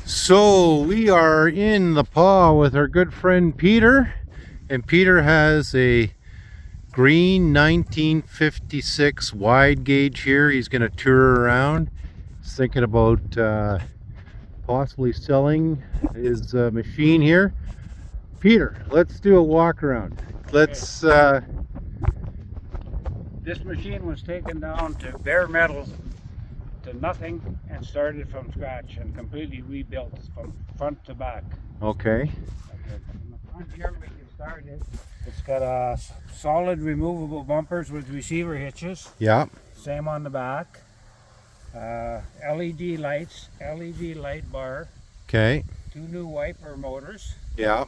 So we are in the paw with our good friend Peter, and Peter has a green 1956 wide gauge here. He's going to tour around. He's thinking about possibly selling his machine here. Peter, let's do a walk around. Let's This machine was taken down to bare metal, to nothing, and started from scratch and completely rebuilt from front to back. okay. In the front here we can start it. It's got solid removable bumpers with receiver hitches. Yeah. Same on the back. LED lights, LED light bar. Okay. 2 new wiper motors. Yeah.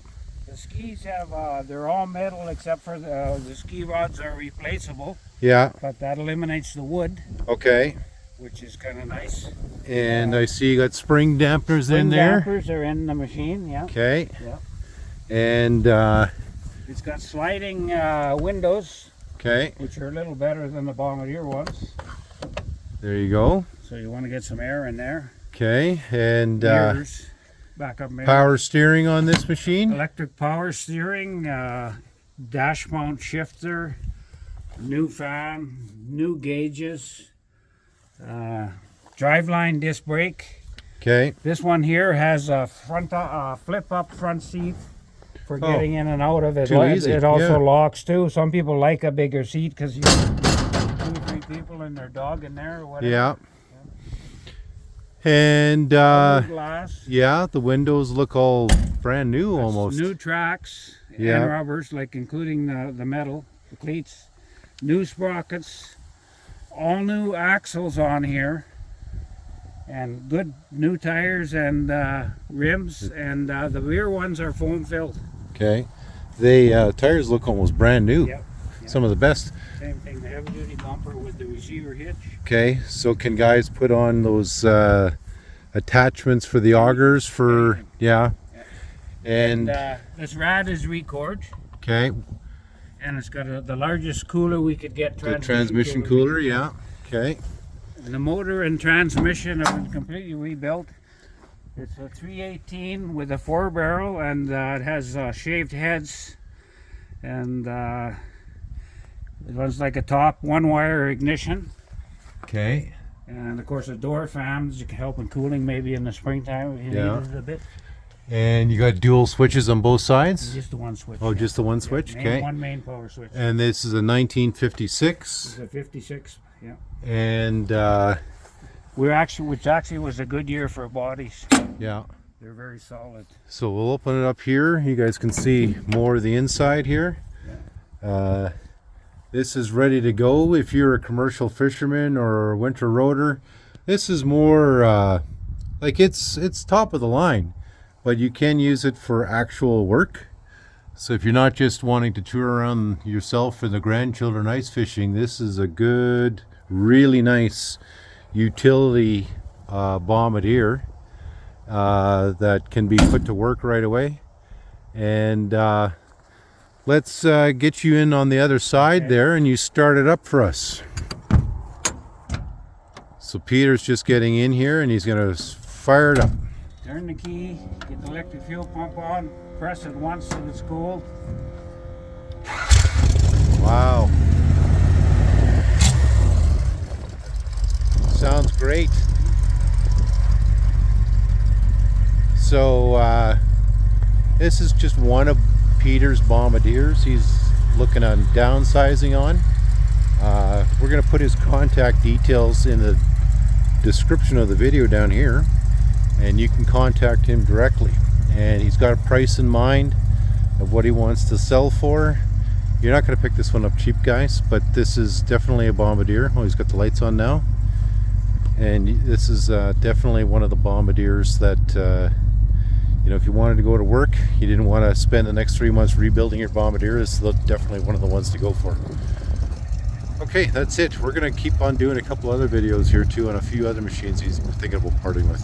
The skis have, they're all metal except for the ski rods are replaceable, Yeah. but that eliminates the wood, Okay. which is kind of nice. And I see you got spring dampeners in Spring there. dampers are in the machine, yeah. Okay. Yeah. And It's got sliding windows, okay. which are a little better than the Bombardier ones. There you go. So you want to get some air in there. Okay. And Mirrors, backup mirrors. power steering on this machine. Electric power steering, dash mount shifter, new fan, new gauges, driveline disc brake. Okay. This one here has a front flip up front seat for getting in and out of it. Too easy, It also yeah. locks too. Some people like a bigger seat because you can 2 or 3 people and their dog in there or whatever. Yeah. And Double glass. yeah, the windows look all brand new almost. New tracks Yeah. and rubbers, like including the metal, the cleats. New sprockets, all new axles on here, and good new tires and rims, and the rear ones are foam filled. Okay. The tires look almost brand new. Yep. Some of the best. Same thing, the heavy duty bumper with the receiver hitch. Okay. So can guys put on those attachments for the augers for yeah. And This rad is record, okay. and it's got the largest cooler we could get. The transmission cooler, yeah. Okay. And the motor and transmission have been completely rebuilt. It's a 318 with a 4-barrel, and it has shaved heads, and it runs like a top 1-wire ignition, Okay. and of course the door fans you can help in cooling maybe in the springtime if you Yeah. need it a bit. And you got dual switches on both sides? Just the one switch. Oh, yeah. just the one switch? Okay. One main power switch. And this is a 1956. It's a 56. Yeah. And Which actually was a good year for bodies. yeah. They're very solid. So we'll open it up here. You guys can see more of the inside here. This is ready to go if you're a commercial fisherman or a winter roader. This is more like it's top of the line, but you can use it for actual work. So if you're not just wanting to tour around yourself and the grandchildren ice fishing, this is a good, really nice utility bombardier that can be put to work right away. And let's get you in on the other side there, and you start it up for us. So Peter's just getting in here, and he's going to fire it up. Turn the key, get the electric fuel pump on, press it once so it's cold. Wow. Sounds great. So this is just one of Peter's bombardiers he's looking on downsizing on. We're going to put his contact details in the description of the video down here, and you can contact him directly. And he's got a price in mind of what he wants to sell for. You're not going to pick this one up cheap, guys, but this is definitely a bombardier. Oh, he's got the lights on now. And this is definitely one of the bombardiers that you know, if you wanted to go to work, you didn't want to spend the next 3 months rebuilding your bombardier, this is definitely one of the ones to go for. Okay, that's it. We're going to keep on doing a couple other videos here too on a few other machines he's thinking about parting with.